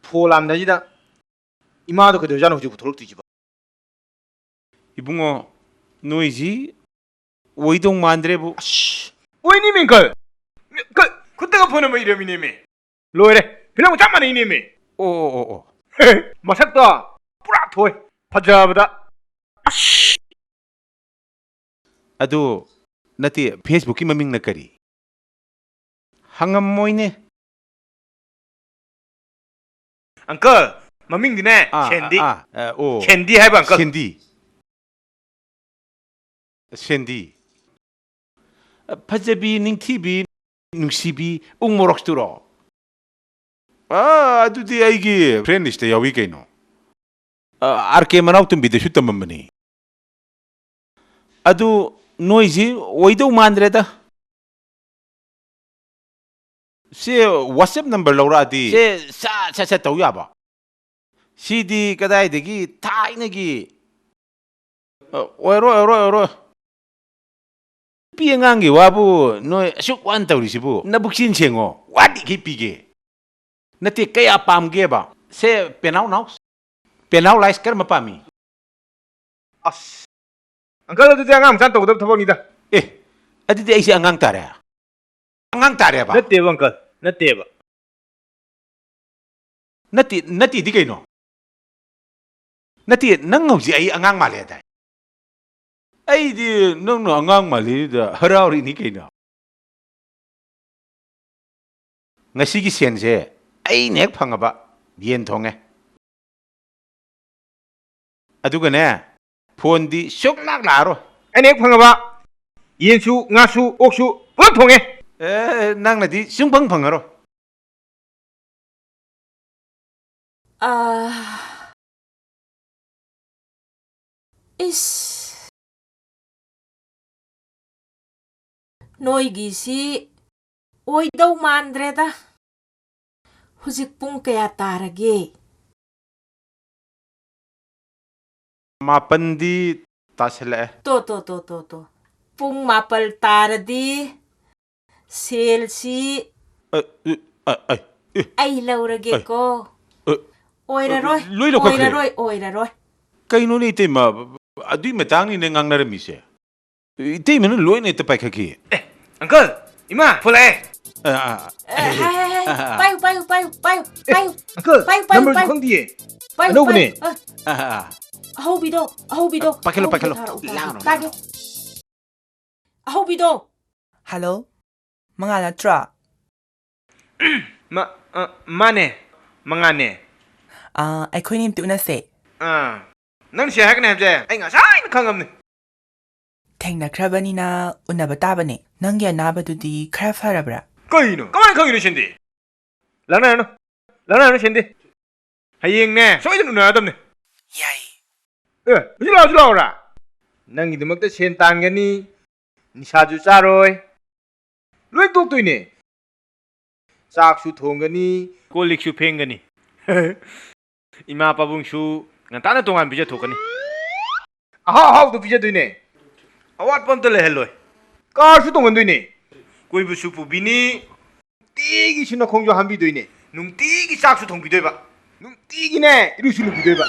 ꯐꯣꯜꯂꯝꯗꯥꯏꯁꯤꯗ 이마도 그대로잖아 후지부터 돌ꯛ듯이봐. 이붕어 노이지 오이동 만드레부. 오이님인걸. 그때가 보는 뭐 이름이님이. 로이래. 그냥 뭐 잠만해 이님이. 오오오오. 마삭도 뿌락 토이. 파자보다. 아도 나티 페이스북이 마밍 나까리. 항암 모이네. 앙클 마밍디네. 캔디. 오. 캔디 해봐 앙클. 캔디. 파자비 닝티비 눅시비 웅모럭스트로. 아두디 아이기 프렌디스테 여기 게노. 아르케 마나우튼 비데 슈tam만니. 아두 노이지 오이도 만드레다. 세 WhatsApp 넘버 라우라디. 세 사사사 떠야바. CD 그다이데기 타이네기. 오이로. 삐앵한게 와부 너 숙완 떠리시부 나북신 챙어 와디 기피게 나티 까야 팜게 봐. 세 페나우 라이스 कर 마파미. 아스. 앙클 어디 앙앙 잔또 그도 터봅니다. 에. 어디 아이시 앙앙 따래. 앙앙 따래 봐. 나대봐 앙클. 나대봐. 나티 디게노. 나티 낭ngau지 아이 앙앙 말레다. 아이디 낭노 앙앙 말레다 하라우리니 게노. ngasi기 센제 아이 넥 팡아봐. 니엔통에. 아두가네 폰디 쇽락 라로. 아니 방아봐. 이엔수, nga수, 옥수 뭐 통해. 에 낭나디 슝팡팡하로. 이씨. 노이기시 오이도 만드레다. 후직 뿡 kaya tarage. 마판디 따슬레. To. Pung mapal taradi. Selsi. Ay laurage ko. Oiraroy. Kaino ni tema adi metang ni ngang naremise. Ite men loine te paikaki. 앙클 이마 볼래. Payo. 앙클 넘버 컨디에. 노브네. Ahobido. Pakilo. Page. Ahobido. Hello? Mga natra. 망하네. Aikoy nim tu na se. 난 시작하네 이제. 아이가 사인 강없네. Tengna krabani na unabatabani. Nangya nabadudi krafarabra. 거이노. 가만히 거기는 신디. 라나는 신디. 하이행네. 소이든 누나하던네. Yay. 우질라오라. 낭이도 먹다 센 땅가니. 니사주 짜로이. 로이 똑똑이네. 짝수 통가니. 꼴릭수 팽가니. 이마 빠붕수. 난따는 동안 비자 토가니. 아하하우도 비자 되네. 아왓 뻔들레 헬로이. 까수 동안 되네. 꼬이부수 부비니. 띠기 신나 공조 한 비도 있네. 뭉띠기 짝수 통 비도 해봐. 뭉띠기네. 이루수는 비도 해봐.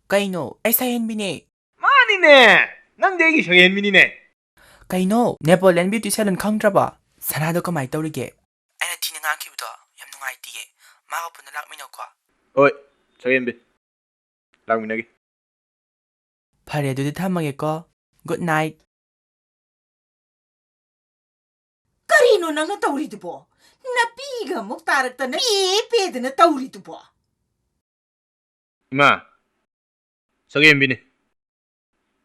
Kaino, ay sa Henbine. 아니네. 난 내기 정현민이네. Kaino, Nepal beauty salon kangraba. Sanado ka may tawrige. Ay na tinangang kibudo. Yam nung idea. Makapunta lang minaw ko. 어이, 정현빈. 랑민하게. Paredo dit hamage ko. Good night. Karino nang natawrido po. Napiga mo tarakta na pwede na tawrido po. 이마, 정현빈이.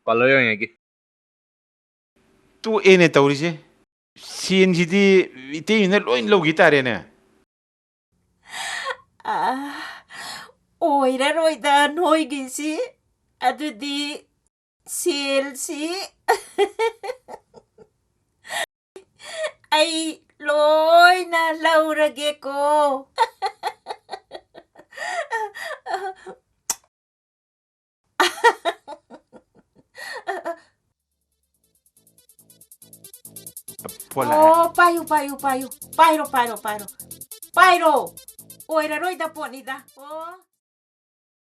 빨라요 여기. 또 애네 떠오르지? CNGD 이때 있는 로인 로기 따래네. 오이라로이다 노이기시. 아두디 셀시. Ay loy na laurage ko. Phone ꯂꯥꯛꯑꯦ ꯑꯣ ꯄꯥꯏꯌꯨ ꯄꯥꯏꯌꯨ ꯄꯥꯏꯌꯨ ꯄꯥꯏꯔꯣ ꯄꯥꯏꯔꯣ ꯄꯥꯏꯔꯣ ꯄꯥꯏꯔꯣ ꯑꯣꯏꯔꯔꯣꯏꯗ ꯄꯣꯠꯅꯤꯗ ꯑꯣ